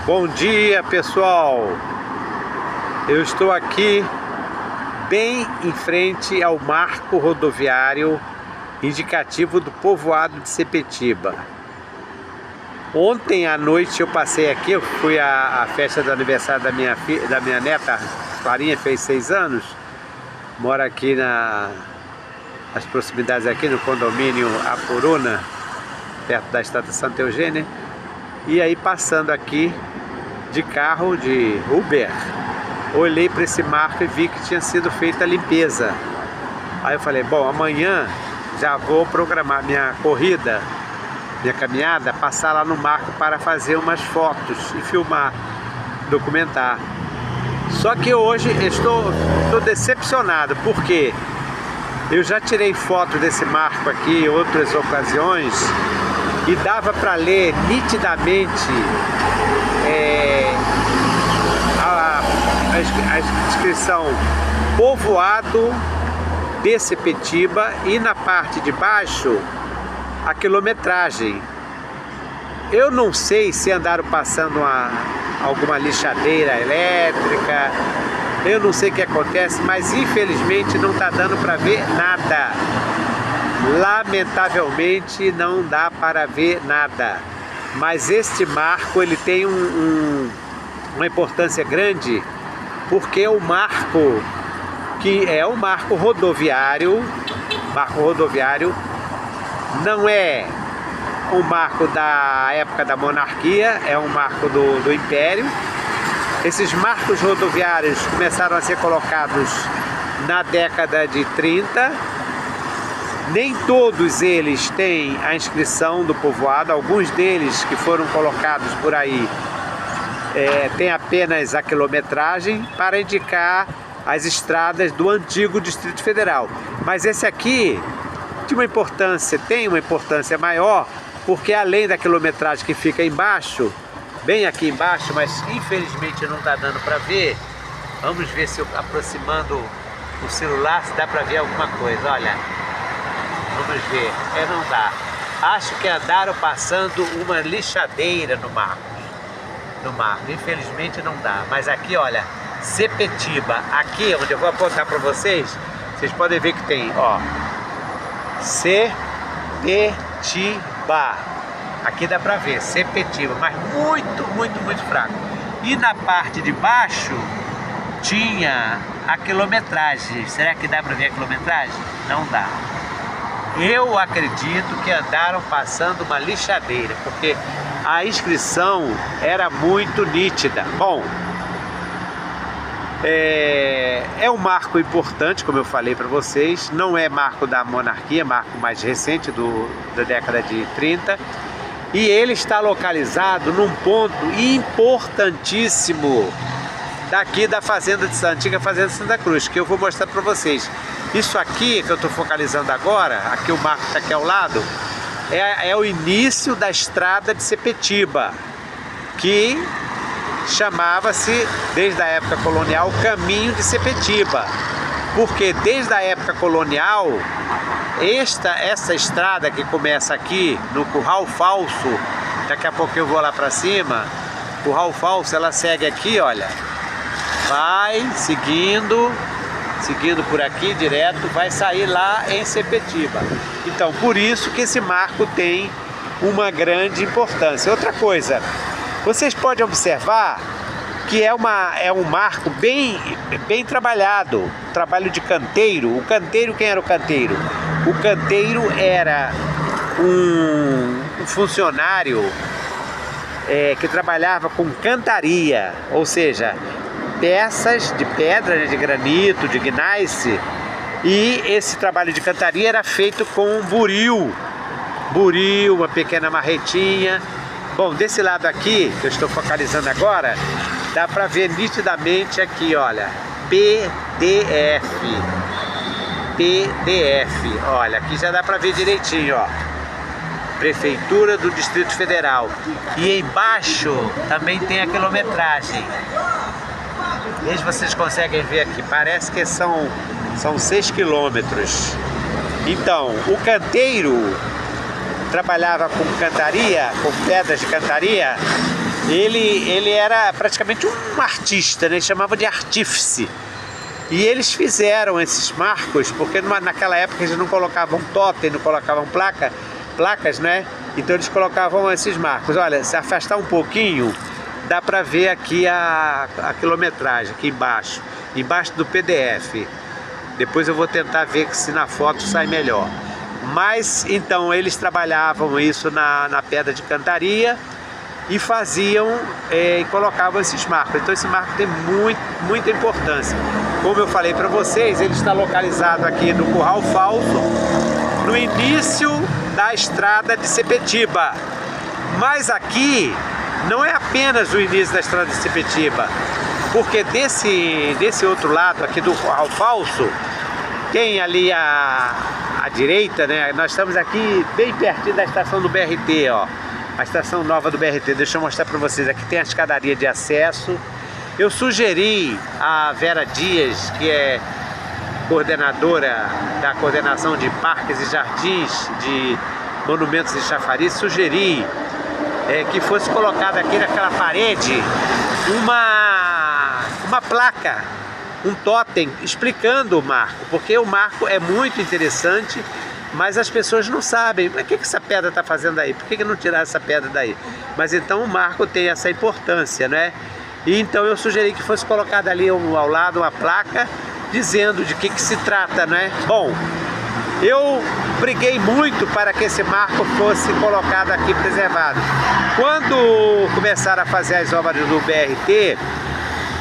Bom dia, pessoal! Eu estou aqui bem em frente ao marco rodoviário indicativo do povoado de Sepetiba. Ontem à noite eu passei aqui, eu fui à festa do aniversário da minha neta, Clarinha, fez 6 anos, mora aqui nas proximidades aqui no condomínio Apuruna, perto da Estátua Santa Eugênia. E aí, passando aqui de carro de Uber, olhei para esse marco e vi que tinha sido feita a limpeza. Aí eu falei, bom, amanhã já vou programar minha corrida, minha caminhada, passar lá no marco para fazer umas fotos e filmar, documentar. Só que hoje estou decepcionado, porque eu já tirei foto desse marco aqui em outras ocasiões e dava para ler nitidamente a inscrição povoado de Sepetiba e na parte de baixo a quilometragem. Eu não sei se andaram passando alguma lixadeira elétrica, eu não sei o que acontece, mas infelizmente não está dando para ver nada. Lamentavelmente não dá para ver nada. Mas este marco ele tem uma importância grande, porque é o marco que é o marco rodoviário. Marco rodoviário não é um marco da época da monarquia, é um marco do Império. Esses marcos rodoviários começaram a ser colocados na década de 30. Nem todos eles têm a inscrição do povoado, alguns deles que foram colocados por aí têm apenas a quilometragem para indicar as estradas do antigo Distrito Federal. Mas esse aqui tem uma importância maior, porque além da quilometragem que fica embaixo, bem aqui embaixo, mas infelizmente não está dando para ver. Vamos ver se eu aproximando o celular se dá para ver alguma coisa. Olha, vamos ver, não dá. Acho que andaram passando uma lixadeira no marco. Infelizmente não dá. Mas aqui, olha, Sepetiba, aqui onde eu vou apontar para vocês, vocês podem ver que tem, ó, Sepetiba. Aqui dá pra ver, Sepetiba, mas muito fraco. E na parte de baixo tinha a quilometragem. Será que dá pra ver a quilometragem? Não dá. Eu acredito que andaram passando uma lixadeira, porque a inscrição era muito nítida. Bom, é um marco importante, como eu falei para vocês. Não é marco da monarquia, é marco mais recente da década de 30. E ele está localizado num ponto importantíssimo daqui da antiga Fazenda de Santa Cruz, que eu vou mostrar para vocês. Isso aqui que eu estou focalizando agora, aqui o marco está aqui ao lado, é o início da estrada de Sepetiba, que chamava-se, desde a época colonial, Caminho de Sepetiba, porque desde a época colonial, essa estrada que começa aqui no Curral Falso, daqui a pouco eu vou lá para cima, Curral Falso, ela segue aqui, olha, vai seguindo por aqui direto, vai sair lá em Sepetiba. Então, por isso que esse marco tem uma grande importância. Outra coisa, vocês podem observar que é um marco bem trabalhado, trabalho de canteiro. O canteiro, quem era o canteiro? O canteiro era um funcionário que trabalhava com cantaria, ou seja, peças de pedra, de granito, de gneiss, e esse trabalho de cantaria era feito com buril, uma pequena marretinha. Bom, desse lado aqui, que eu estou focalizando agora, dá para ver nitidamente aqui, olha, PDF, olha, aqui já dá para ver direitinho, ó, Prefeitura do Distrito Federal. E embaixo também tem a quilometragem. Veja se vocês conseguem ver aqui, parece que são 6 quilômetros. Então, o canteiro trabalhava com cantaria, com pedras de cantaria, ele era praticamente um artista, né? Ele chamava de artífice. E eles fizeram esses marcos, porque naquela época eles não colocavam totem, não colocavam placas, né? Então eles colocavam esses marcos. Olha, se afastar um pouquinho, dá para ver aqui a quilometragem, aqui embaixo do PDF. Depois eu vou tentar ver se na foto sai melhor. Mas, então, eles trabalhavam isso na pedra de cantaria e faziam e colocavam esses marcos. Então esse marco tem muita importância. Como eu falei para vocês, ele está localizado aqui no Curral Falso, no início da estrada de Sepetiba. Mas aqui não é apenas o início da estrada de Sepetiba, porque desse outro lado aqui do Curral Falso, tem ali à direita, né? Nós estamos aqui bem pertinho da estação do BRT, ó. A estação nova do BRT, deixa eu mostrar para vocês. Aqui tem a escadaria de acesso. Eu sugeri a Vera Dias, que é coordenadora da coordenação de parques e jardins, de monumentos e chafariz, sugeri que fosse colocada aqui naquela parede uma placa, um totem explicando o marco, porque o marco é muito interessante, mas as pessoas não sabem. Mas o que essa pedra está fazendo aí? Por que não tirar essa pedra daí? Mas então o marco tem essa importância, né? E então eu sugeri que fosse colocada ali ao lado uma placa dizendo de que se trata, né? Bom, eu briguei muito para que esse marco fosse colocado aqui, preservado. Quando começaram a fazer as obras do BRT,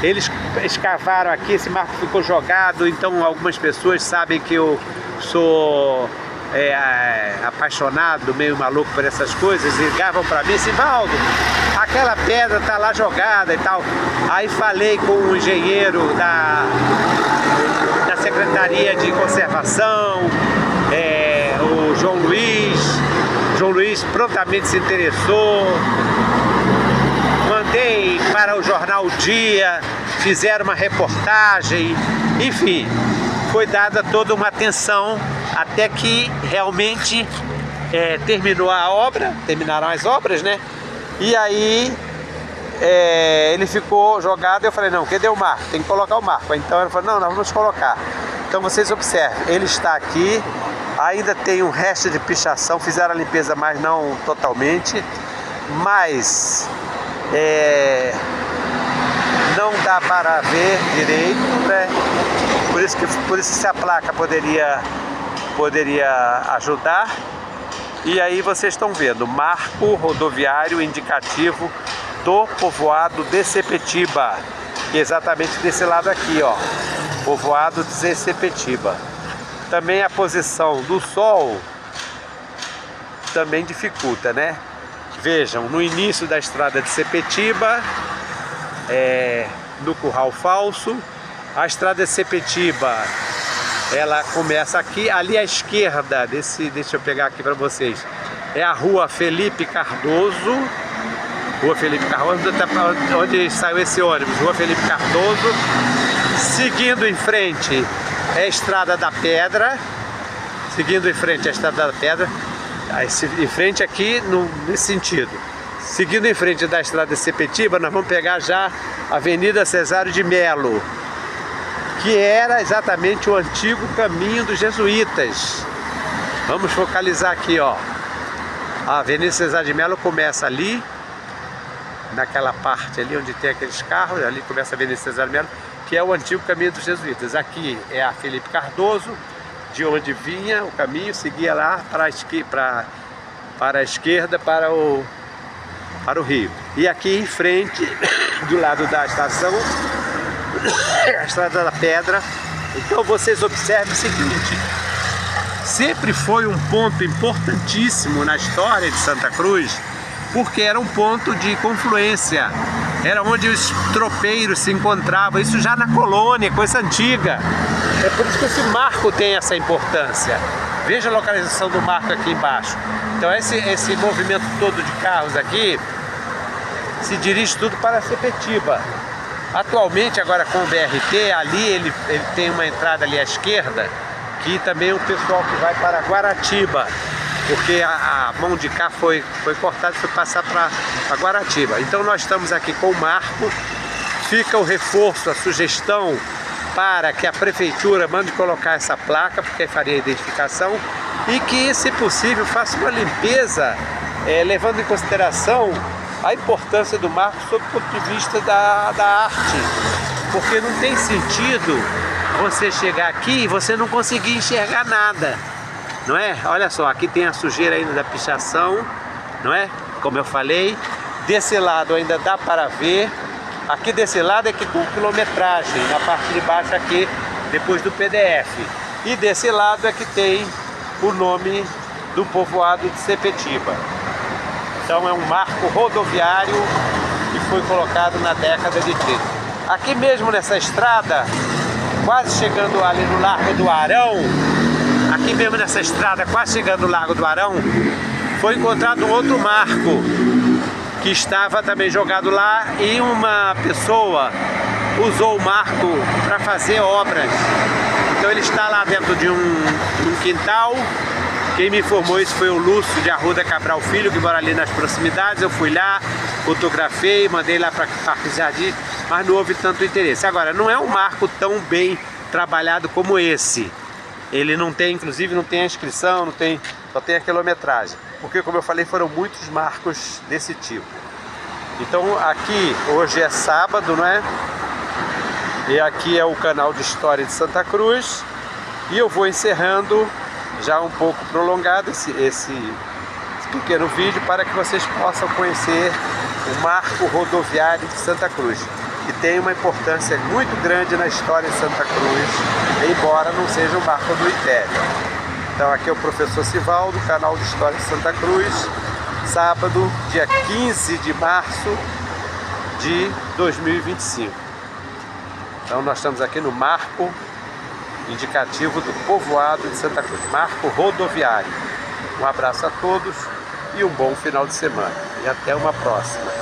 eles escavaram aqui, esse marco ficou jogado. Então algumas pessoas sabem que eu sou apaixonado, meio maluco por essas coisas, e ligavam para mim assim: Valdo, aquela pedra tá lá jogada e tal. Aí falei com o engenheiro da Secretaria de Conservação, o João Luiz. João Luiz prontamente se interessou. Mandei para o jornal O Dia, fizeram uma reportagem, enfim, foi dada toda uma atenção até que realmente terminou a obra, terminaram as obras, né? E aí ele ficou jogado. Eu falei: não, cadê o marco? Tem que colocar o marco. Então ele falou: não, nós vamos colocar. Então vocês observem, ele está aqui, ainda tem um resto de pichação, fizeram a limpeza, mas não totalmente, mas não dá para ver direito, né? Por isso que a placa poderia ajudar. E aí vocês estão vendo, marco rodoviário indicativo do povoado de Sepetiba, que é exatamente desse lado aqui, ó, povoado de Sepetiba. Também a posição do sol também dificulta, né? Vejam, no início da estrada de Sepetiba, no Curral Falso, a estrada de Sepetiba, ela começa aqui, ali à esquerda, deixa eu pegar aqui para vocês, é a rua Felipe Cardoso, onde saiu esse ônibus, rua Felipe Cardoso. Seguindo em frente é a Estrada da Pedra, em frente aqui nesse sentido. Seguindo em frente da estrada de Sepetiba, nós vamos pegar já a Avenida Cesário de Melo, que era exatamente o antigo caminho dos jesuítas. Vamos focalizar aqui, ó. A Avenida Cesário de Melo começa ali, naquela parte ali onde tem aqueles carros, ali começa a Avenida Cesário de Melo, que é o antigo caminho dos jesuítas. Aqui é a Felipe Cardoso, de onde vinha o caminho, seguia lá para a esquerda, para o rio. E aqui em frente, do lado da estação, a Estrada da Pedra. Então vocês observem o seguinte: sempre foi um ponto importantíssimo na história de Santa Cruz, porque era um ponto de confluência, era onde os tropeiros se encontravam, isso já na colônia, coisa antiga. É por isso que esse marco tem essa importância. Veja a localização do marco aqui embaixo. Então esse movimento todo de carros aqui se dirige tudo para Sepetiba. Atualmente, agora com o BRT, ali ele tem uma entrada ali à esquerda, que também é o pessoal que vai para Guaratiba. porque a mão de cá foi cortada e foi passar para Guaratiba. Então nós estamos aqui com o marco, fica o reforço, a sugestão para que a prefeitura mande colocar essa placa, porque faria a identificação, e que, se possível, faça uma limpeza, levando em consideração a importância do marco sob o ponto de vista da arte, porque não tem sentido você chegar aqui e você não conseguir enxergar nada, não é? Olha só, aqui tem a sujeira ainda da pichação, não é? Como eu falei, desse lado ainda dá para ver. Aqui desse lado é que tem quilometragem, na parte de baixo aqui, depois do PDF. E desse lado é que tem o nome do povoado de Sepetiba. Então é um marco rodoviário que foi colocado na década de 30. Aqui mesmo nessa estrada, quase chegando ali no Largo do Arão, aqui mesmo nessa estrada, quase chegando no Largo do Arão, foi encontrado um outro marco que estava também jogado lá, e uma pessoa usou o marco para fazer obras. Então ele está lá dentro de um quintal. Quem me informou isso foi o Lúcio de Arruda Cabral Filho, que mora ali nas proximidades. Eu fui lá, fotografei, mandei lá para Parque Jardim, mas não houve tanto interesse. Agora, não é um marco tão bem trabalhado como esse. Ele não tem, inclusive, não tem a inscrição, não tem, só tem a quilometragem. Porque, como eu falei, foram muitos marcos desse tipo. Então, aqui, hoje é sábado, não é? E aqui é o canal de História de Santa Cruz. E eu vou encerrando, já um pouco prolongado, esse pequeno vídeo, para que vocês possam conhecer o marco rodoviário de Santa Cruz, que tem uma importância muito grande na história de Santa Cruz, embora não seja um marco do Império. Então aqui é o professor Sivaldo, canal de História de Santa Cruz, sábado, dia 15 de março de 2025. Então nós estamos aqui no marco indicativo do povoado de Santa Cruz, marco rodoviário. Um abraço a todos e um bom final de semana. E até uma próxima.